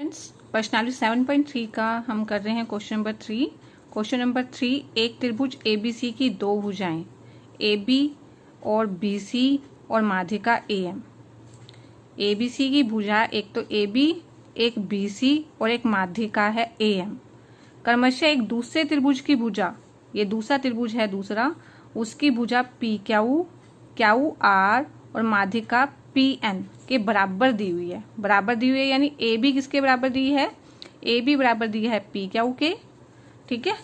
Friends, प्रश्नावली 7.3 का हम कर रहे हैं क्वेश्चन नंबर 3। क्वेश्चन नंबर 3, एक त्रिभुज ABC की दो भुजाएं AB और BC और माध्यिका AM। ABC की भुजा एक तो AB, एक BC और एक माध्यिका है AM। क्रमशः एक दूसरे त्रिभुज की भुजा, ये दूसरा त्रिभुज है दूसरा, उसकी भुजा PQ, QR और माध्यिका PN के बराबर दी हुई है। बराबर दी हुई है यानी AB किसके बराबर दी है? AB बराबर दी है PQ के। ठीक है,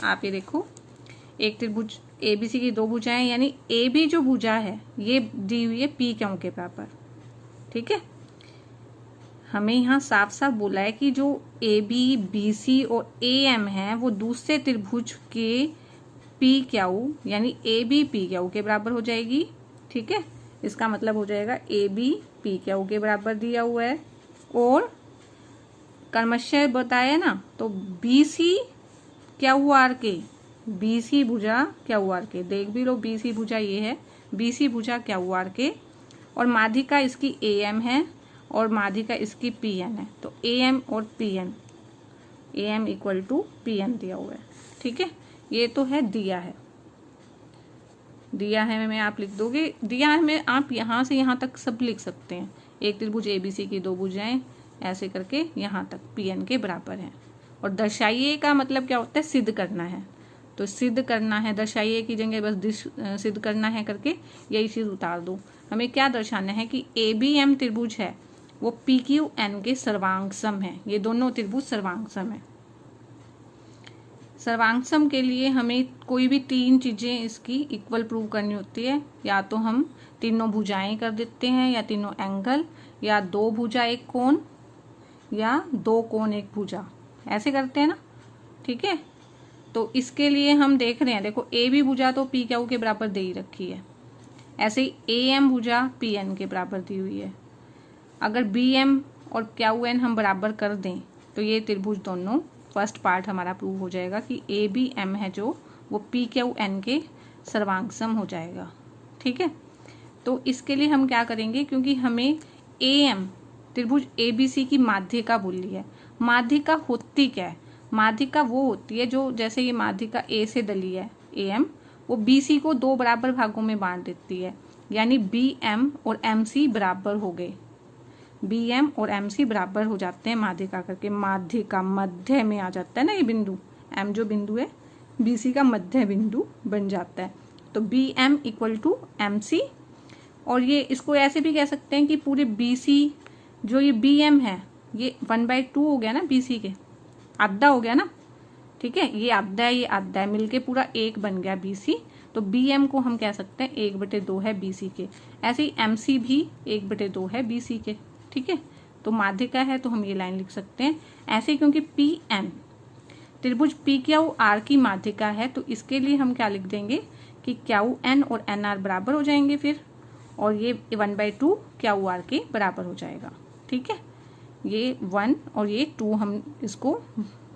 आप ये देखो, एक त्रिभुज ABC की दो भुजाएं यानी AB जो भुजा है ये दी हुई है PQ के बराबर। ठीक है, हमें यहाँ साफ साफ बोला है कि जो AB, BC और AM है वो दूसरे त्रिभुज के PQ यानी AB PQ के बराबर हो जाएगी। ठीक है, इसका मतलब हो जाएगा AB PQ के बराबर दिया हुआ है। और क्रमशः बताया ना, तो BC QR के, BC भुजा QR के, देख भी लो BC भुजा ये है, BC भुजा QR के, और माध्यिका इसकी AM है और माध्यिका इसकी PN है। तो AM और PN, AM equal to PN दिया हुआ है। ठीक है, ये तो है दिया है, दिया है में आप लिख दोगे, दिया है में आप यहाँ से यहाँ तक सब लिख सकते हैं। एक त्रिभुज ABC की दो भुजाएं ऐसे करके यहाँ तक PN के बराबर है। और दर्शाइए का मतलब क्या होता है? सिद्ध करना है। तो सिद्ध करना है, दर्शाइए की जगह बस सिद्ध करना है करके यही चीज़ उतार दो। हमें क्या दर्शाना है कि ABM त्रिभुज है वो PQN के सर्वांग सम है। ये दोनों त्रिभुज सर्वांग सम है। सर्वांग सम के लिए हमें कोई भी तीन चीज़ें इसकी इक्वल प्रूव करनी होती है। या तो हम तीनों भुजाएं कर देते हैं, या तीनों एंगल, या दो भुजा एक कोण, या दो कोण एक भुजा, ऐसे करते हैं ना। ठीक है, तो इसके लिए हम देख रहे हैं, देखो AB भुजा तो PQ के बराबर दे ही रखी है, ऐसे ही AM भुजा PN के बराबर दी हुई है। अगर BM और QN हम बराबर कर दें तो ये त्रिभुज दोनों, फर्स्ट पार्ट हमारा प्रूव हो जाएगा कि ABM है जो वो PQN के सर्वांग सम हो जाएगा। ठीक है, तो इसके लिए हम क्या करेंगे, क्योंकि हमें AM त्रिभुज ABC की माध्यिका बोली है। माध्यिका होती क्या है? माध्यिका वो होती है जो, जैसे ये माध्यिका A से डली है AM, वो BC को दो बराबर भागों में बांट देती है, यानी BM और MC बराबर हो गए। BM और MC बराबर हो जाते हैं माध्यिका करके। माध्यिका मध्य में आ जाता है ना ये बिंदु, M जो बिंदु है BC का मध्य बिंदु बन जाता है। तो BM इक्वल टू MC, और ये इसको ऐसे भी कह सकते हैं कि पूरे BC जो ये BM है ये 1/2 हो गया ना, BC के आधा हो गया ना। ठीक है, ये आधा है, ये आधा है, मिलके पूरा एक बन गया BC। तो BM को हम कह सकते हैं 1/2 है BC के। ऐसे ही MC भी 1/2 है BC के। ठीक है, तो माध्यिका है तो हम ये लाइन लिख सकते हैं ऐसे, क्योंकि PN त्रिभुज PQR की माध्यिका है तो इसके लिए हम क्या लिख देंगे कि QN और NR बराबर हो जाएंगे फिर, और ये 1/2 QR के बराबर हो जाएगा। ठीक है, ये 1 और ये 2 हम इसको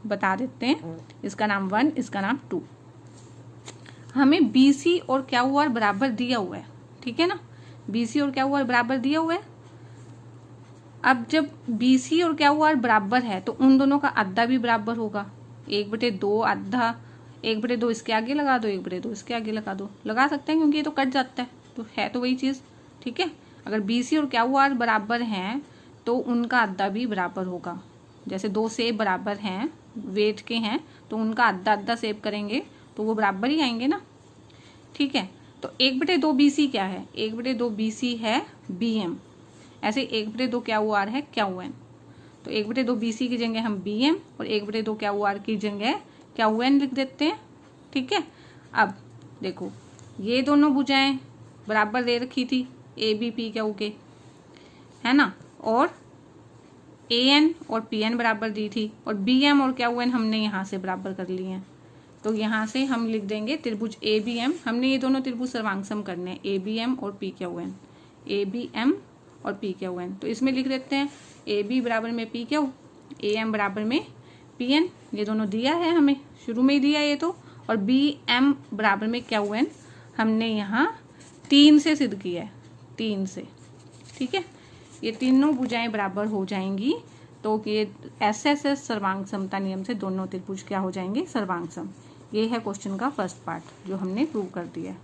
बता देते हैं, इसका नाम 1, इसका नाम 2। हमें BC और QR बराबर दिया हुआ है। ठीक है ना, BC और QR बराबर दिया हुआ है। अब जब BC और QR बराबर है तो उन दोनों का आधा भी बराबर होगा। 1/2 आधा, 1/2 इसके आगे लगा दो, 1/2 इसके आगे लगा दो, लगा सकते हैं क्योंकि ये तो कट जाता है, तो है तो वही चीज़। ठीक है, अगर BC और QR बराबर हैं तो उनका आधा भी बराबर होगा। जैसे दो सेब बराबर हैं, वेट के हैं, तो उनका आधा आधा सेब करेंगे तो वो बराबर ही आएंगे ना। ठीक है, तो 1/2 BC क्या है? 1/2 BC है BM, ऐसे 1/2 QR है QN। तो 1/2 BC की जगह हम BM और 1/2 QR की जगह QN लिख देते हैं। ठीक है, अब देखो ये दोनों भुजाएं बराबर दे रखी थी AB PQ के, है ना, और AN और PN बराबर दी थी, और BM और QN हमने यहाँ से बराबर कर लिए हैं। तो यहाँ से हम लिख देंगे त्रिभुज ABM, हमने ये दोनों त्रिभुज सर्वांग सम करने हैं, ABM और PQN, ABM और PQN। तो इसमें लिख देते हैं AB बराबर में PQ, AM बराबर में PN, ये दोनों दिया है हमें, शुरू में ही दिया ये तो, और BM बराबर में QN हमने यहाँ 3 से सिद्ध किया है, 3 से। ठीक है, ये तीनों भुजाएं बराबर हो जाएंगी तो ये SSS सर्वांग समता नियम से दोनों त्रिभुज क्या हो जाएंगे, सर्वांग सम। ये है क्वेश्चन का फर्स्ट पार्ट जो हमने प्रूव कर दिया।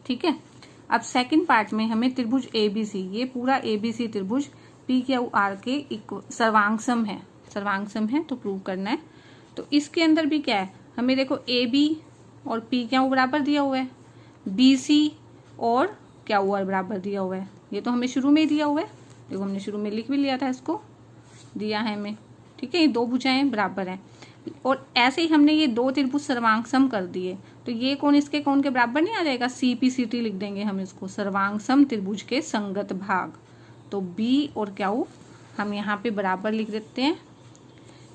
ठीक है, अब सेकंड पार्ट में हमें त्रिभुज ABC, ये पूरा ABC त्रिभुज PQR के सर्वांग सम है, सर्वांग सम है तो प्रूव करना है। तो इसके अंदर भी क्या है, हमें देखो AB और PQ बराबर दिया हुआ है, BC और QR बराबर दिया हुआ है। ये तो हमें शुरू में ही दिया हुआ है, देखो हमने शुरू में लिख भी लिया था, इसको दिया है हमें। ठीक है, ये दो भुजाएं बराबर हैं और ऐसे ही हमने ये दो त्रिभुज सर्वांग सम कर दिए, तो ये कौन इसके कौन के बराबर नहीं आ जाएगा, CPCT लिख देंगे हम इसको, सर्वांग सम त्रिभुज के संगत भाग। तो B और Q हम यहाँ पे बराबर लिख देते हैं।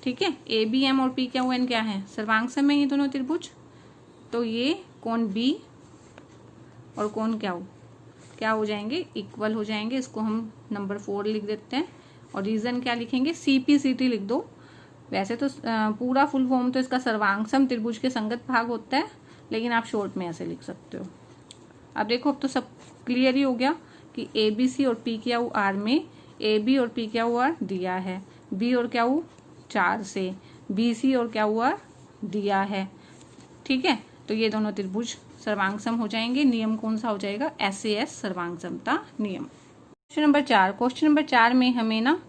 ठीक है, ABM और PQN क्या है, सर्वांग सम है ये दोनों त्रिभुज। तो ये कोण B और कोण Q क्या हो जाएंगे, इक्वल हो जाएंगे। इसको हम नंबर 4 लिख देते हैं और रीजन क्या लिखेंगे, CPCT लिख दो। वैसे तो पूरा फुल फॉर्म तो इसका सर्वांग सम त्रिभुज के संगत भाग होता है, लेकिन आप शॉर्ट में ऐसे लिख सकते हो। अब देखो, अब तो सब क्लियर ही हो गया कि ABC और PQR में AB और PQR दिया है, B और Q 4 से, BC और QR दिया है। ठीक है, तो ये दोनों त्रिभुज सर्वांग सम हो जाएंगे। नियम कौन सा हो जाएगा, SAS सर्वांग समता नियम। क्वेश्चन नंबर 4, क्वेश्चन नंबर 4 में हमें ना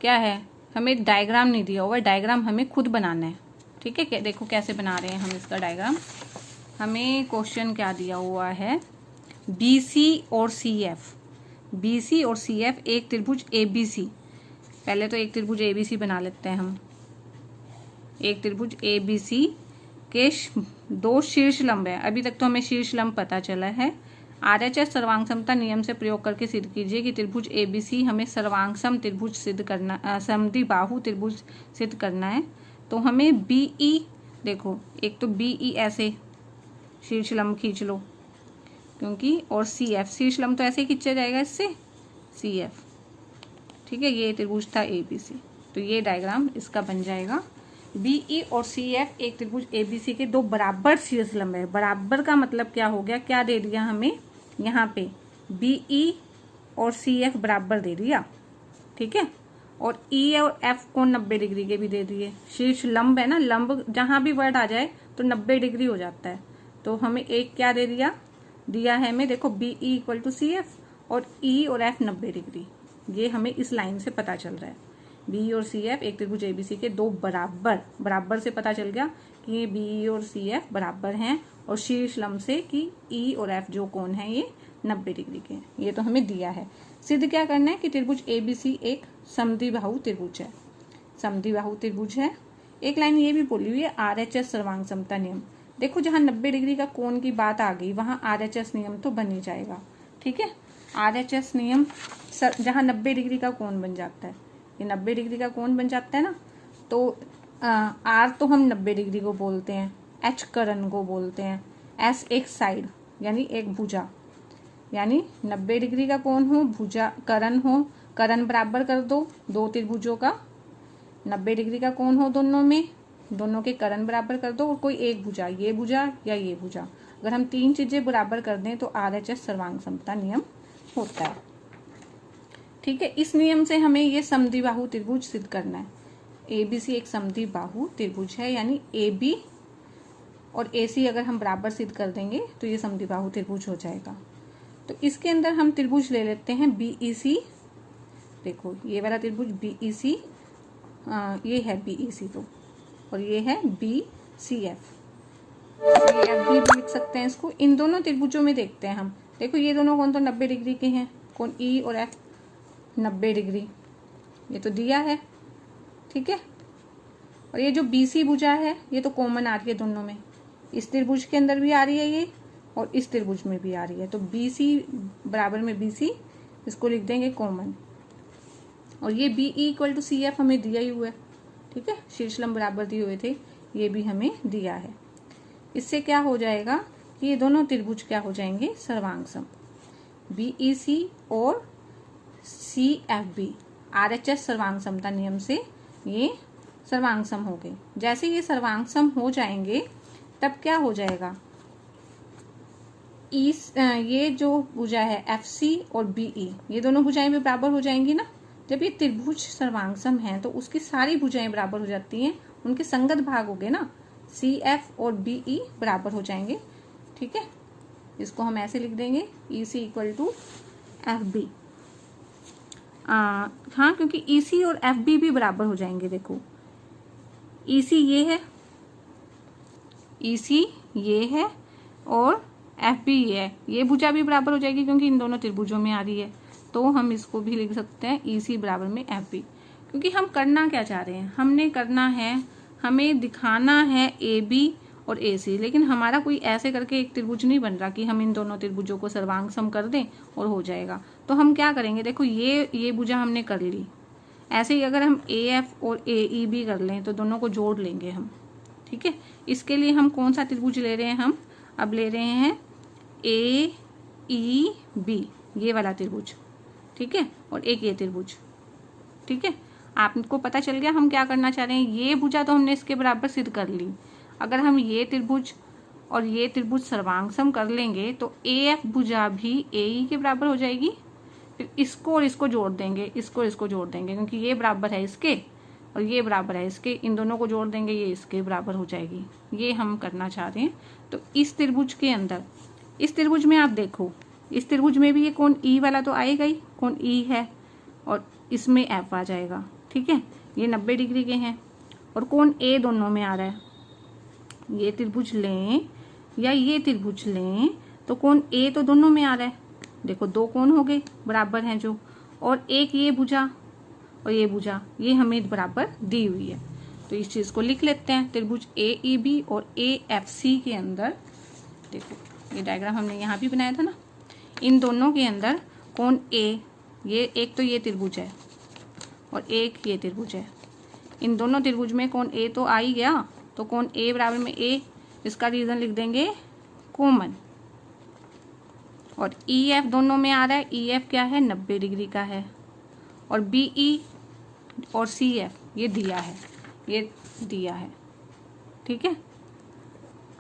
क्या है, हमें डायग्राम नहीं दिया हुआ है, डायग्राम हमें खुद बनाना है। ठीक है, देखो कैसे बना रहे हैं हम इसका डायग्राम। हमें क्वेश्चन क्या दिया हुआ है, BC और CF, BC और CF एक त्रिभुज ABC। पहले तो एक त्रिभुज ABC बना लेते हैं हम। एक त्रिभुज ABC के दो शीर्ष लंब है, अभी तक तो हमें शीर्ष लंब पता चला है। RHS सर्वांग समता नियम से प्रयोग करके सिद्ध कीजिए कि त्रिभुज ABC हमें सर्वांग सम त्रिभुज सिद्ध करना, समद्विबाहु त्रिभुज सिद्ध करना है। तो हमें BE, देखो एक तो BE ऐसे शीर्ष लंब खींच लो, क्योंकि और CF शीर्ष लंब तो ऐसे ही खींचा जाएगा इससे, CF। ठीक है, ये त्रिभुज था ABC, तो ये डायग्राम इसका बन जाएगा। BE और CF एक त्रिभुज ABC के दो बराबर शीर्ष लंब है। बराबर का मतलब क्या हो गया, क्या दे दिया हमें यहाँ पे, BE और CF बराबर दे दिया। ठीक है, और E और F को 90 डिग्री के भी दे दिए। शीर्ष लंब है ना, लंब जहां भी वर्ड आ जाए तो 90 डिग्री हो जाता है। तो हमें एक क्या दे दिया, दिया है हमें, देखो BE इक्वल टू CF और E और F 90 डिग्री। ये हमें इस लाइन से पता चल रहा है। BE और CF एक त्रिभुज ABC के दो बराबर से पता चल गया कि ये BE और CF बराबर हैं, और शीर्ष लंब से कि E और F जो कोण है ये 90 डिग्री के हैं। ये तो हमें दिया है। सिद्ध क्या करना है कि त्रिभुज ABC एक समद्विबाहु त्रिभुज है, समद्विबाहु त्रिभुज है। एक लाइन ये भी बोली हुई है RHS सर्वांग समता नियम। देखो जहां 90 डिग्री का कोण की बात आ गई वहां RHS नियम तो बन ही जाएगा। ठीक है, RHS नियम जहां 90 डिग्री का कोण बन जाता है, ये 90 डिग्री का कोण बन जाता है ना, तो R तो हम 90 डिग्री को बोलते हैं, H करण को बोलते हैं, S एक साइड यानी एक भुजा, यानी 90 डिग्री का कोण हो, भुजा करण हो, करण बराबर कर दो दो त्रिभुजों का, 90 डिग्री का कोण हो दोनों में, दोनों के करण बराबर कर दो, और कोई एक भुजा, ये भुजा या ये भुजा, अगर हम तीन चीजें बराबर कर दें तो RHS सर्वांग समता नियम होता है। ठीक है, इस नियम से हमें ये समद्विबाहु त्रिभुज सिद्ध करना है। ABC एक समद्विबाहु त्रिभुज है, यानी AB और AC अगर हम बराबर सिद्ध कर देंगे तो ये समद्विबाहु त्रिभुज हो जाएगा। तो इसके अंदर हम त्रिभुज ले लेते हैं BEC। देखो ये वाला त्रिभुज BEC, ये है BEC तो, और ये है BCF, FB भी लिख सकते हैं इसको। इन दोनों त्रिभुजों में देखते हैं हम, देखो ये दोनों कोण तो 90 डिग्री के हैं, कोण E और F 90 डिग्री, ये तो दिया है। ठीक है, और ये जो BC भुजा है ये तो कॉमन आ रही है दोनों में, इस त्रिभुज के अंदर भी आ रही है ये और इस त्रिभुज में भी आ रही है, तो BC बराबर में BC, इसको लिख देंगे कॉमन। और ये BE इक्वल टू CF हमें दिया ही हुआ है। ठीक है, शीर्ष लंब बराबर दिए हुए थे, ये भी हमें दिया है। इससे क्या हो जाएगा कि ये दोनों त्रिभुज क्या हो जाएंगे, सर्वांग सम। BEC और CFB RHS सर्वांग समता नियम से ये सर्वांग सम हो गए। जैसे ये सर्वांग सम हो जाएंगे तब क्या हो जाएगा, ये जो भुजा है FC और BE, ये दोनों भुजाएं भी बराबर हो जाएंगी ना, जब ये त्रिभुज सर्वांगसम है तो उसकी सारी भुजाएं बराबर हो जाती हैं, उनके संगत भाग हो गए ना, CF और BE बराबर हो जाएंगे। ठीक है, इसको हम ऐसे लिख देंगे EC इक्वल टू FB। हाँ, क्योंकि EC और FB भी बराबर हो जाएंगे। देखो EC ये है, EC ये है और FB ये है, ये भुजा भी बराबर हो जाएगी क्योंकि इन दोनों त्रिभुजों में आ रही है। तो हम इसको भी लिख सकते हैं EC बराबर में FB। क्योंकि हम करना क्या चाह रहे हैं, हमने करना है, हमें दिखाना है AB और AC, लेकिन हमारा कोई ऐसे करके एक त्रिभुज नहीं बन रहा कि हम इन दोनों त्रिभुजों को सर्वांग सम कर दें और हो जाएगा। तो हम क्या करेंगे, देखो ये भुजा हमने कर ली, ऐसे ही अगर हम AF और AE भी कर लें तो दोनों को जोड़ लेंगे हम। ठीक है, इसके लिए हम कौन सा त्रिभुज ले रहे हैं, हम अब ले रहे हैं AEB, ये वाला त्रिभुज। ठीक है, और एक ये त्रिभुज। ठीक है, आपको पता चल गया हम क्या करना चाह रहे हैं। ये भुजा तो हमने इसके बराबर सिद्ध कर ली, अगर हम ये त्रिभुज और ये त्रिभुज सर्वांगसम कर लेंगे तो AF भुजा भी AE के बराबर हो जाएगी। फिर इसको और इसको जोड़ देंगे, इसको और इसको जोड़ देंगे, क्योंकि ये बराबर है इसके और ये बराबर है इसके, इन दोनों को जोड़ देंगे, ये इसके बराबर हो जाएगी। ये हम करना चाह रहे हैं। तो इस त्रिभुज के अंदर, इस त्रिभुज में आप देखो, इस त्रिभुज में भी ये कोण E वाला तो आएगा ही, कोण E है, और इसमें F आ जाएगा। ठीक है, ये 90 डिग्री के हैं और कोण A दोनों में आ रहा है। ये त्रिभुज लें या ये त्रिभुज लें तो कोण A तो दोनों में आ रहा है। देखो दो कोण हो गए बराबर हैं जो, और एक ये भुजा और ये भुजा ये हमें बराबर दी हुई है। तो इस चीज को लिख लेते हैं, त्रिभुज AEB और AFC के अंदर, देखो ये डायग्राम हमने यहाँ भी बनाया था ना, इन दोनों के अंदर कोण A, ये एक तो ये त्रिभुज है और एक ये त्रिभुज है, इन दोनों त्रिभुज में कोण A तो आ ही गया, तो कोण A बराबर में A, इसका रीजन लिख देंगे कॉमन। और EF दोनों में आ रहा है, EF क्या है 90 डिग्री का है, और BE और CF ये दिया है, ये दिया है। ठीक है,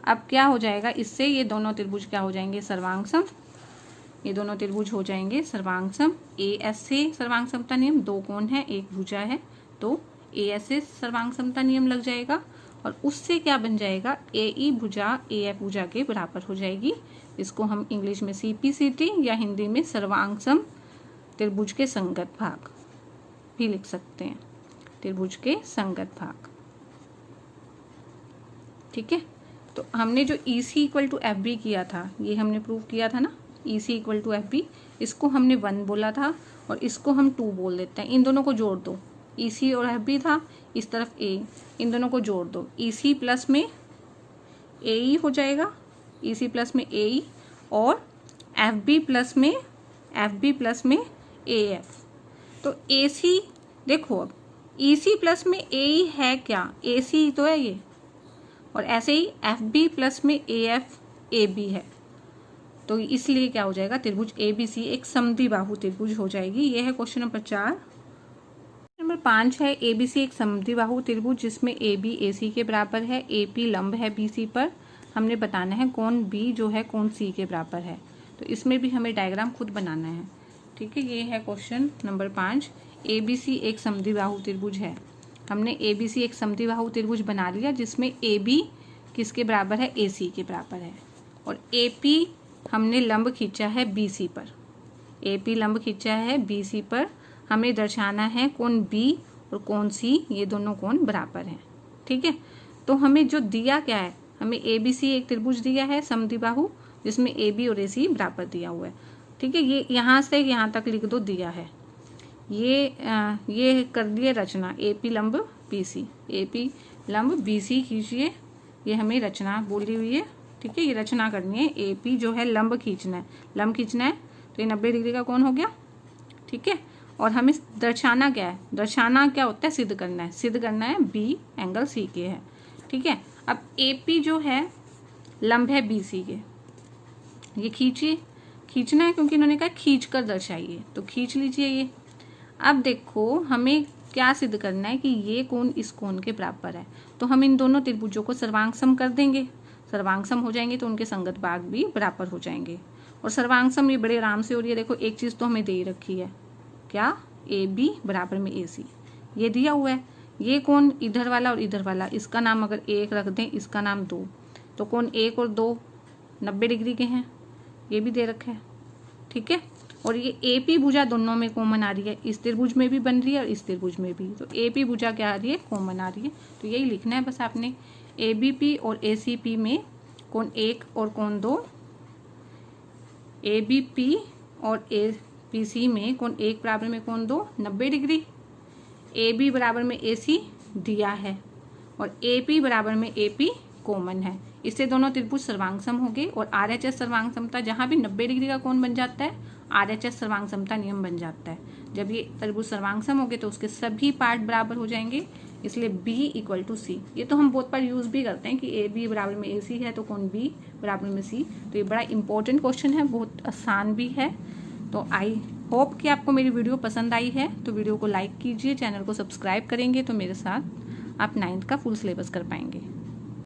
अब क्या हो जाएगा, इससे ये दोनों त्रिभुज क्या हो जाएंगे, सर्वांगसम। ये दोनों त्रिभुज हो जाएंगे सर्वांगसम। AS से सर्वांग समता नियम, दो कोण है एक भुजा है, तो AS से सर्वांग समता नियम लग जाएगा, और उससे क्या बन जाएगा, AE भुजा AF भुजा के बराबर हो जाएगी। इसको हम इंग्लिश में CPCT या हिंदी में सर्वांगसम त्रिभुज के संगत भाग भी लिख सकते हैं, त्रिभुज के संगत भाग। ठीक है, तो हमने जो EC इक्वल टू FB किया था, ये हमने प्रूव किया था ना, EC इक्वल टू FB, इसको हमने 1 बोला था और इसको हम 2 बोल देते हैं। इन दोनों को जोड़ दो, EC और FB था, इस तरफ A, इन दोनों को जोड़ दो, EC प्लस में AE हो जाएगा, EC प्लस में AE, और FB प्लस में AF। तो AC देखो, अब EC प्लस में AE है क्या, AC तो है ये, और ऐसे ही FB प्लस में AF AB है, तो इसलिए क्या हो जाएगा, त्रिभुज ABC एक समद्विबाहु त्रिभुज हो जाएगी। यह है क्वेश्चन नंबर 4। नंबर 5 है ABC एक समद्विबाहु त्रिभुज जिसमें AB AC के बराबर है, AP लंब है BC पर। हमने बताना है कोण B जो है कोण C के बराबर है, तो इसमें भी हमें डायग्राम खुद बनाना है। ठीक है, ये है क्वेश्चन नंबर 5। ABC एक समद्विबाहु त्रिभुज है, हमने ABC एक समद्विबाहु त्रिभुज बना लिया जिसमें AB किसके बराबर है, AC के बराबर है, और AP हमने लंब खींचा है BC पर, AP लंब खींचा है BC पर। हमें दर्शाना है कोण B और कोण C ये दोनों कोण बराबर हैं। ठीक है, तो हमें जो दिया क्या है, हमें ABC एक त्रिभुज दिया है समद्विबाहु जिसमें AB और AC बराबर दिया हुआ है। ठीक है, ये यहाँ से यहाँ तक लिख दो, दिया है, ये कर दिए रचना, AP लंब BC, AP लंब BC खींचिए, ये हमें रचना बोली हुई है। ठीक है, ये रचना करनी है, AP जो है लंब खींचना है, तो ये 90 डिग्री का कोण हो गया। ठीक है, और हमें दर्शाना क्या है, दर्शाना क्या होता है, सिद्ध करना है B एंगल C के है। ठीक है, अब AP जो है लंब है BC के, ये खींचना है क्योंकि इन्होंने कहा खींच कर दर्शाइए, तो खींच लीजिए ये। अब देखो हमें क्या सिद्ध करना है कि ये कोण इस कोण के बराबर है, तो हम इन दोनों त्रिभुजों को सर्वांगसम कर देंगे, सर्वांगसम हो जाएंगे तो उनके संगत भाग भी बराबर हो जाएंगे। और सर्वांगसम ये बड़े आराम से हो रही है। देखो एक चीज तो हमें दे ही रखी है, क्या, ए बी बराबर में ए सी, ये दिया हुआ है। ये कोण इधर वाला और इधर वाला, इसका नाम अगर 1 रख दें, इसका नाम 2, तो कोण 1 और 2 90 डिग्री के हैं, ये भी दे रखा है, ठीक है। और ये ए पी भुजा दोनों में कॉमन आ रही है, इस त्रिभुज में भी बन रही है और इस त्रिभुज में भी, तो ए पी भुजा क्या आ रही है, कॉमन आ रही है। तो यही लिखना है बस आपने, ए बी पी और ए सी पी में कोण 1 और कोण 2, ए बी पी और ए पी सी में कोण 1 बराबर में कोण 2 90 डिग्री, ए बी बराबर में ए सी दिया है और ए पी बराबर में ए पी कॉमन है। इससे दोनों त्रिभुज सर्वांग सम हो गए और आर एच एस सर्वांग समता, जहाँ भी 90 डिग्री का कोण बन जाता है आर एच एस सर्वांग समता नियम बन जाता है। जब ये त्रिभुज सर्वांग सम हो गए तो उसके सभी पार्ट बराबर हो जाएंगे, इसलिए बी इक्वल टू सी। ये तो हम बहुत बार यूज भी करते हैं कि ए बी बराबर में ए सी है तो कोण बी बराबर में सी। तो ये बड़ा इंपॉर्टेंट क्वेश्चन है, बहुत आसान भी है। तो आई होप कि आपको मेरी वीडियो पसंद आई है, तो वीडियो को लाइक कीजिए, चैनल को सब्सक्राइब करेंगे तो मेरे साथ आप 9th का फुल सिलेबस कर पाएंगे।